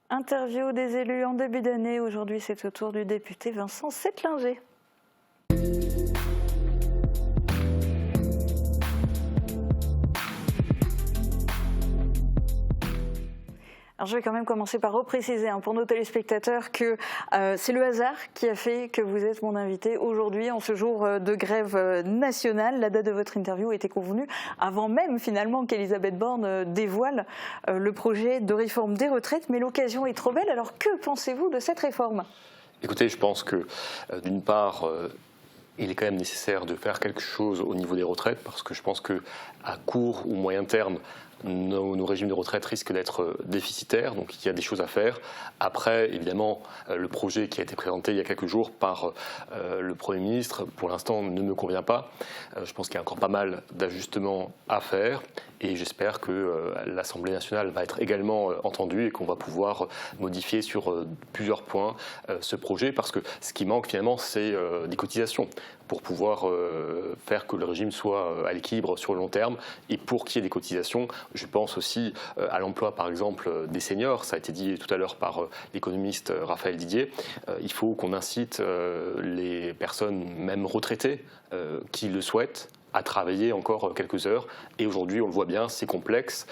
Interview des élus en début d'année. Aujourd'hui, c'est au tour du député Vincent Settlinger. Alors je vais quand même commencer par repréciser pour nos téléspectateurs que c'est le hasard qui a fait que vous êtes mon invité aujourd'hui en ce jour de grève nationale. La date de votre interview a été convenue avant même finalement qu'Elisabeth Borne dévoile le projet de réforme des retraites. Mais l'occasion est trop belle. Alors que pensez-vous de cette réforme ? Écoutez, je pense que d'une part, il est quand même nécessaire de faire quelque chose au niveau des retraites parce que je pense qu'à court ou moyen terme, nos régimes de retraite risquent d'être déficitaires, donc il y a des choses à faire. Après, évidemment, le projet qui a été présenté il y a quelques jours par le Premier ministre, pour l'instant, ne me convient pas. Je pense qu'il y a encore pas mal d'ajustements à faire et j'espère que l'Assemblée nationale va être également entendue et qu'on va pouvoir modifier sur plusieurs points ce projet parce que ce qui manque finalement, c'est des cotisations pour pouvoir faire que le régime soit à l'équilibre sur le long terme et pour qu'il y ait des cotisations. Je pense aussi à l'emploi, par exemple, des seniors. Ça a été dit tout à l'heure par l'économiste Raphaël Didier. Il faut qu'on incite les personnes, même retraitées, qui le souhaitent, à travailler encore quelques heures. Et aujourd'hui, on le voit bien, c'est complexe.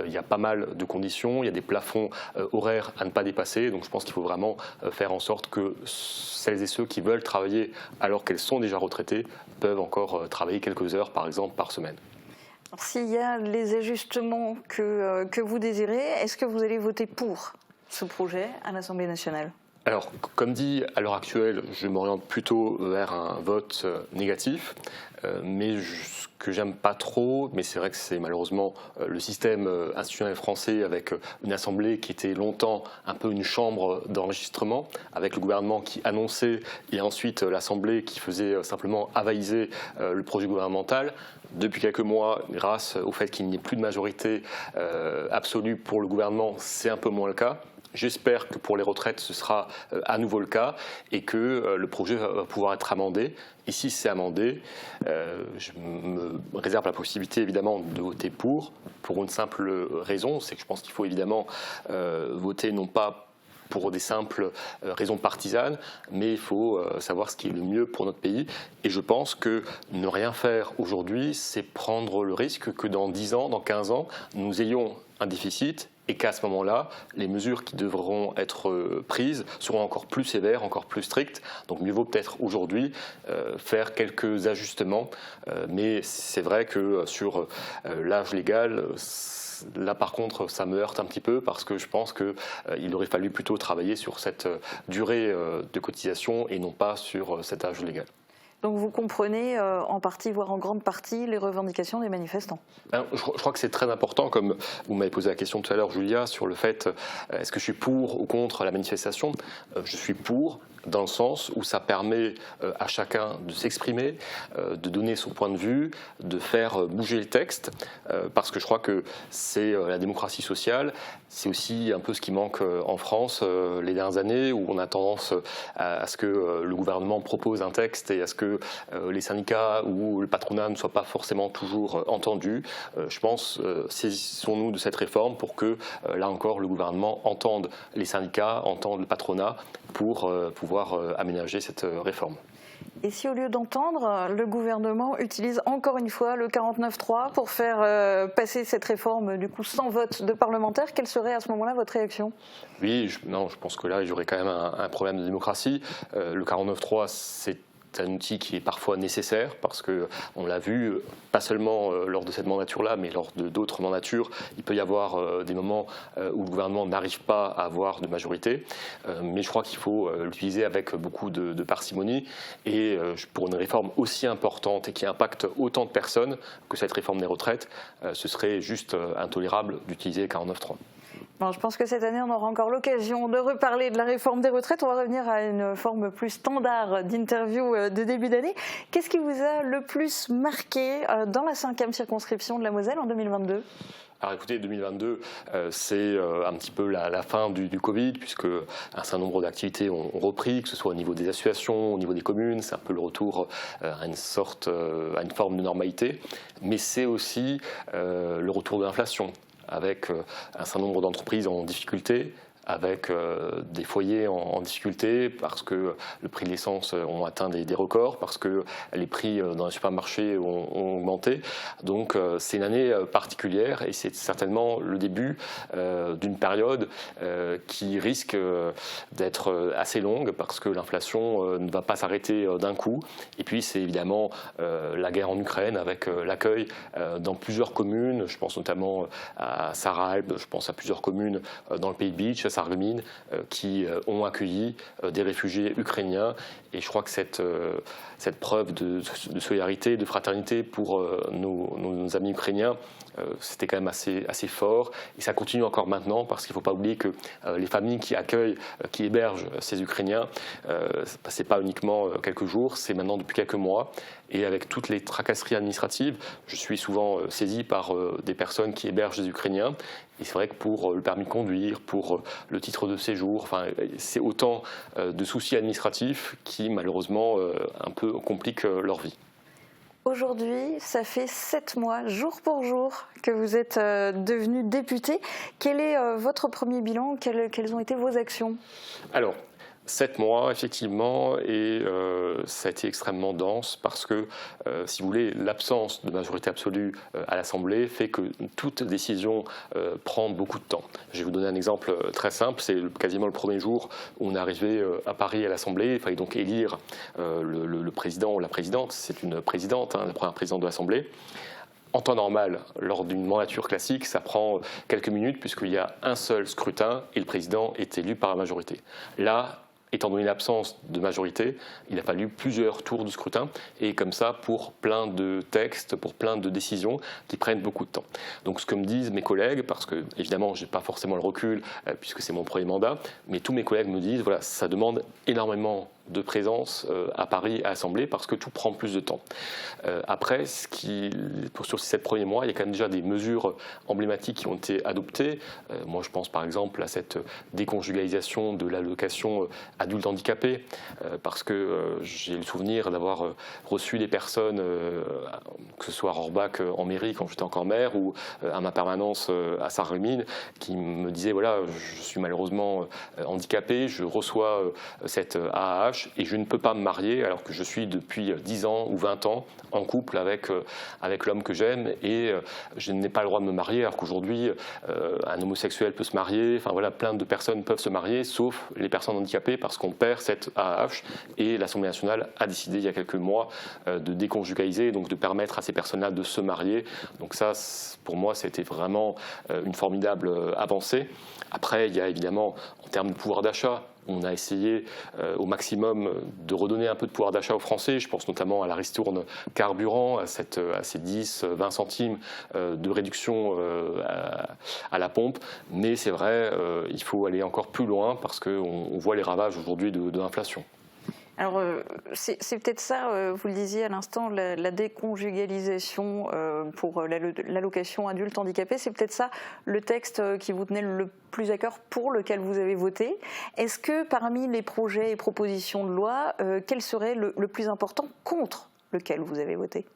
Il y a pas mal de conditions, il y a des plafonds horaires à ne pas dépasser. Donc je pense qu'il faut vraiment faire en sorte que celles et ceux qui veulent travailler alors qu'elles sont déjà retraitées peuvent encore travailler quelques heures, par exemple, par semaine. S'il y a les ajustements que vous désirez, est-ce que vous allez voter pour ce projet à l'Assemblée nationale ? Alors, comme dit, à l'heure actuelle, je m'oriente plutôt vers un vote négatif, mais ce que j'aime pas trop, mais c'est vrai que c'est malheureusement le système institutionnel français avec une assemblée qui était longtemps un peu une chambre d'enregistrement, avec le gouvernement qui annonçait et ensuite l'assemblée qui faisait simplement avaliser le projet gouvernemental. Depuis quelques mois, grâce au fait qu'il n'y ait plus de majorité absolue pour le gouvernement, c'est un peu moins le cas. J'espère que pour les retraites, ce sera à nouveau le cas et que le projet va pouvoir être amendé. Et si c'est amendé, je me réserve la possibilité évidemment de voter pour une simple raison, c'est que je pense qu'il faut évidemment voter non pas pour des simples raisons partisanes, mais il faut savoir ce qui est le mieux pour notre pays. Et je pense que ne rien faire aujourd'hui, c'est prendre le risque que dans 10 ans, dans 15 ans, nous ayons un déficit et qu'à ce moment-là, les mesures qui devront être prises seront encore plus sévères, encore plus strictes. Donc mieux vaut peut-être aujourd'hui faire quelques ajustements. Mais c'est vrai que sur l'âge légal, là, par contre, ça me heurte un petit peu parce que je pense qu'il aurait fallu plutôt travailler sur cette durée de cotisation et non pas sur cet âge légal. Donc vous comprenez en partie, voire en grande partie, les revendications des manifestants. Je crois que c'est très important, comme vous m'avez posé la question tout à l'heure, Julia, sur le fait est-ce que je suis pour ou contre la manifestation. Je suis pour, dans le sens où ça permet à chacun de s'exprimer, de donner son point de vue, de faire bouger le texte, parce que je crois que c'est la démocratie sociale. C'est aussi un peu ce qui manque en France les dernières années, où on a tendance à ce que le gouvernement propose un texte et à ce que les syndicats ou le patronat ne soient pas forcément toujours entendus. Je pense, saisissons-nous de cette réforme pour que, là encore, le gouvernement entende les syndicats, entende le patronat pour pouvoir aménager cette réforme. Et si au lieu d'entendre, le gouvernement utilise encore une fois le 49.3 pour faire passer cette réforme du coup sans vote de parlementaires, quelle serait à ce moment-là votre réaction ? Oui, je pense que là, il y aurait quand même un problème de démocratie. Le 49.3, c'est un outil qui est parfois nécessaire parce qu'on l'a vu, pas seulement lors de cette mandature-là, mais lors de d'autres mandatures, il peut y avoir des moments où le gouvernement n'arrive pas à avoir de majorité. Mais je crois qu'il faut l'utiliser avec beaucoup de parcimonie. Et pour une réforme aussi importante et qui impacte autant de personnes que cette réforme des retraites, ce serait juste intolérable d'utiliser le 49.3. Bon, je pense que cette année, on aura encore l'occasion de reparler de la réforme des retraites. On va revenir à une forme plus standard d'interview de début d'année. Qu'est-ce qui vous a le plus marqué dans la 5e circonscription de la Moselle en 2022 ? Alors écoutez, 2022, c'est un petit peu la fin du Covid, puisque un certain nombre d'activités ont repris, que ce soit au niveau des associations, au niveau des communes. C'est un peu le retour à une forme de normalité. Mais c'est aussi le retour de l'inflation, avec un certain nombre d'entreprises en difficulté, avec des foyers en difficulté parce que le prix de l'essence ont atteint des records, parce que les prix dans les supermarchés ont augmenté. Donc c'est une année particulière et c'est certainement le début d'une période qui risque d'être assez longue parce que l'inflation ne va pas s'arrêter d'un coup. Et puis c'est évidemment la guerre en Ukraine avec l'accueil dans plusieurs communes. Je pense notamment à Saraalb, je pense à plusieurs communes dans le pays de Beach, à Sarreguemines, qui ont accueilli des réfugiés ukrainiens. Et je crois que cette preuve de solidarité, de fraternité pour nos amis ukrainiens, c'était quand même assez fort. Et ça continue encore maintenant parce qu'il ne faut pas oublier que les familles qui accueillent, qui hébergent ces Ukrainiens, ce n'est pas uniquement quelques jours, c'est maintenant depuis quelques mois. Et avec toutes les tracasseries administratives, je suis souvent saisi par des personnes qui hébergent des Ukrainiens. Et c'est vrai que pour le permis de conduire, pour le titre de séjour, enfin, c'est autant de soucis administratifs qui malheureusement un peu compliquent leur vie. Aujourd'hui, ça fait 7 mois, jour pour jour, que vous êtes devenu député. Quel est votre premier bilan? Quelles ont été vos actions? Alors, 7 mois, effectivement, et ça a été extrêmement dense parce que, si vous voulez, l'absence de majorité absolue à l'Assemblée fait que toute décision prend beaucoup de temps. Je vais vous donner un exemple très simple. C'est quasiment le premier jour où on est arrivé à Paris à l'Assemblée. Il fallait donc élire le président ou la présidente. C'est une présidente, la première présidente de l'Assemblée. En temps normal, lors d'une mandature classique, ça prend quelques minutes puisqu'il y a un seul scrutin et le président est élu par la majorité. Là, étant donné l'absence de majorité, il a fallu plusieurs tours de scrutin et comme ça pour plein de textes, pour plein de décisions qui prennent beaucoup de temps. Donc ce que me disent mes collègues, parce que évidemment je n'ai pas forcément le recul puisque c'est mon premier mandat, mais tous mes collègues me disent voilà, ça demande énormément de présence à Paris à l'Assemblée parce que tout prend plus de temps. Après, sur ces 7 premiers mois, il y a quand même déjà des mesures emblématiques qui ont été adoptées. Moi, je pense par exemple à cette déconjugalisation de l'allocation adulte handicapé parce que j'ai le souvenir d'avoir reçu des personnes, que ce soit à Orbach en mairie quand j'étais encore maire ou à ma permanence à Sarreguemines, qui me disaient voilà, je suis malheureusement handicapé, je reçois cette AAH et je ne peux pas me marier alors que je suis depuis 10 ans ou 20 ans en couple avec l'homme que j'aime et je n'ai pas le droit de me marier alors qu'aujourd'hui un homosexuel peut se marier, enfin voilà, plein de personnes peuvent se marier sauf les personnes handicapées parce qu'on perd cette AAH et l'Assemblée nationale a décidé il y a quelques mois de déconjugaliser, donc de permettre à ces personnes-là de se marier. Donc ça, pour moi, c'était vraiment une formidable avancée. Après, il y a évidemment, en termes de pouvoir d'achat, on a essayé au maximum de redonner un peu de pouvoir d'achat aux Français. Je pense notamment à la ristourne carburant, à ces 10-20 centimes de réduction à la pompe. Mais c'est vrai, il faut aller encore plus loin parce qu'on voit les ravages aujourd'hui de l'inflation. Alors, c'est peut-être ça, vous le disiez à l'instant, la déconjugalisation pour l'allocation adulte handicapé, c'est peut-être ça le texte qui vous tenait le plus à cœur, pour lequel vous avez voté. Est-ce que parmi les projets et propositions de loi, quel serait le plus important contre lequel vous avez voté ?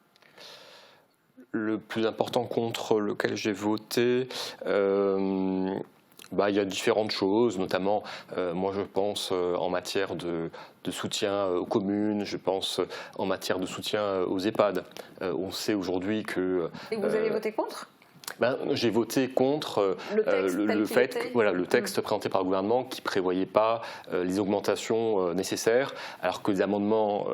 Le plus important contre lequel j'ai voté, il y a différentes choses, notamment, moi je pense en matière de soutien aux communes, je pense en matière de soutien aux EHPAD. On sait aujourd'hui que... Et vous avez voté contre ? J'ai voté contre le texte présenté par le gouvernement qui ne prévoyait pas les augmentations nécessaires, alors que les amendements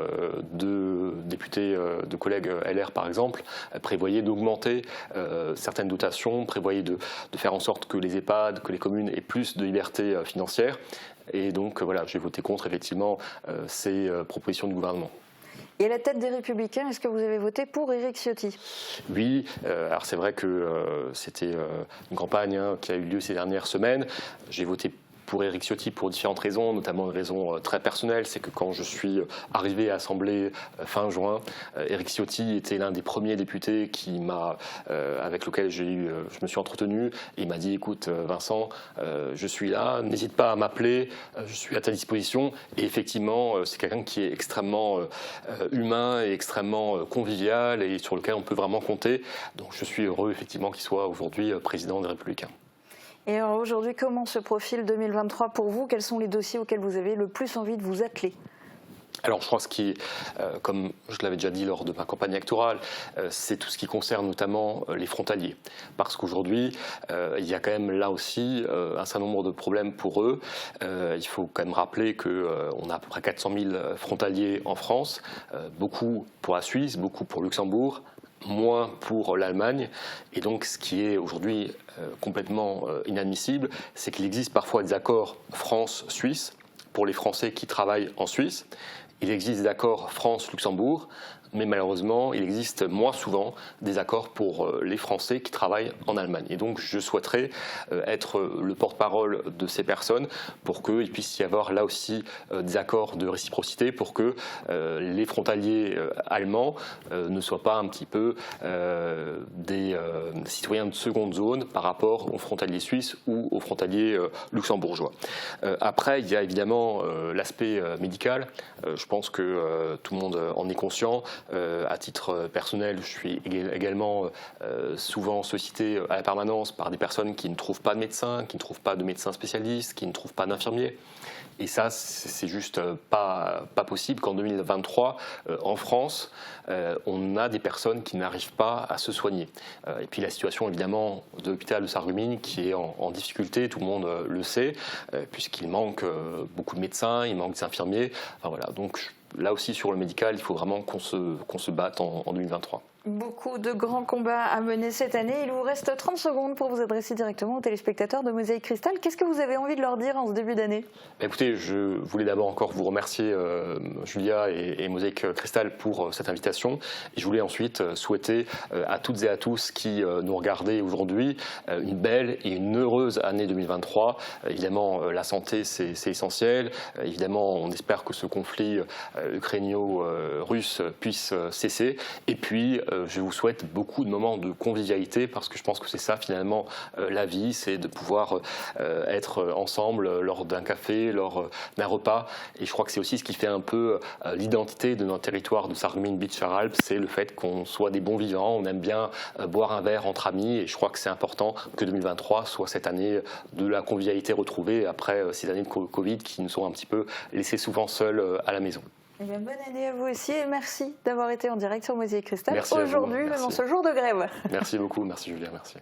de députés, de collègues LR par exemple, prévoyaient d'augmenter certaines dotations, prévoyaient de faire en sorte que les EHPAD, que les communes aient plus de liberté financière. Et donc voilà, j'ai voté contre effectivement ces propositions du gouvernement. Et à la tête des Républicains, est-ce que vous avez voté pour Éric Ciotti ? Oui, alors c'est vrai que c'était une campagne qui a eu lieu ces dernières semaines. J'ai voté pour Éric Ciotti pour différentes raisons, notamment une raison très personnelle, c'est que quand je suis arrivé à l'Assemblée fin juin, Éric Ciotti était l'un des premiers députés avec lequel je me suis entretenu. Et il m'a dit, écoute Vincent, je suis là, n'hésite pas à m'appeler, je suis à ta disposition. Et effectivement, c'est quelqu'un qui est extrêmement humain et extrêmement convivial et sur lequel on peut vraiment compter. Donc je suis heureux effectivement qu'il soit aujourd'hui président des Républicains. Et alors aujourd'hui, comment se profile 2023 pour vous? Quels sont les dossiers auxquels vous avez le plus envie de vous atteler? Alors je crois comme je l'avais déjà dit lors de ma campagne électorale, c'est tout ce qui concerne notamment les frontaliers. Parce qu'aujourd'hui, il y a quand même là aussi un certain nombre de problèmes pour eux. Il faut quand même rappeler qu'on a à peu près 400 000 frontaliers en France, beaucoup pour la Suisse, beaucoup pour Luxembourg, moins pour l'Allemagne. Et donc ce qui est aujourd'hui complètement inadmissible, c'est qu'il existe parfois des accords France-Suisse pour les Français qui travaillent en Suisse. Il existe des accords France-Luxembourg, mais malheureusement, il existe moins souvent des accords pour les Français qui travaillent en Allemagne. Et donc, je souhaiterais être le porte-parole de ces personnes pour qu'il puisse y avoir là aussi des accords de réciprocité pour que les frontaliers allemands ne soient pas un petit peu des citoyens de seconde zone par rapport aux frontaliers suisses ou aux frontaliers luxembourgeois. Après, il y a évidemment l'aspect médical. Je pense que tout le monde en est conscient. À titre personnel, je suis également souvent sollicité à la permanence par des personnes qui ne trouvent pas de médecin, qui ne trouvent pas de médecin spécialiste, qui ne trouvent pas d'infirmier. Et ça, c'est juste pas possible qu'en 2023, en France, on a des personnes qui n'arrivent pas à se soigner. Et puis la situation, évidemment, de l'hôpital de Sarreguemines qui est en difficulté, tout le monde le sait, puisqu'il manque beaucoup de médecins, il manque des infirmiers. Enfin, voilà. Donc là aussi, sur le médical, il faut vraiment qu'on se batte en 2023. Beaucoup de grands combats à mener cette année. Il vous reste 30 secondes pour vous adresser directement aux téléspectateurs de Mosaïque Cristal. Qu'est-ce que vous avez envie de leur dire en ce début d'année? Écoutez, je voulais d'abord encore vous remercier, Julia et Mosaïque Cristal, pour cette invitation. Et je voulais ensuite souhaiter à toutes et à tous qui nous regardaient aujourd'hui une belle et une heureuse année 2023. Évidemment, la santé, c'est essentiel. Évidemment, on espère que ce conflit ukrainio-russe puisse cesser. Et puis, je vous souhaite beaucoup de moments de convivialité parce que je pense que c'est ça finalement la vie, c'est de pouvoir être ensemble lors d'un café, lors d'un repas. Et je crois que c'est aussi ce qui fait un peu l'identité de notre territoire de Sarreguemines-Beach-Aralp, c'est le fait qu'on soit des bons vivants, on aime bien boire un verre entre amis et je crois que c'est important que 2023 soit cette année de la convivialité retrouvée après ces années de Covid qui nous ont un petit peu laissés souvent seuls à la maison. Eh bien, bonne année à vous aussi et merci d'avoir été en direct sur Mosaïque Cristal aujourd'hui, même en ce jour de grève. Merci beaucoup, merci Julia, merci.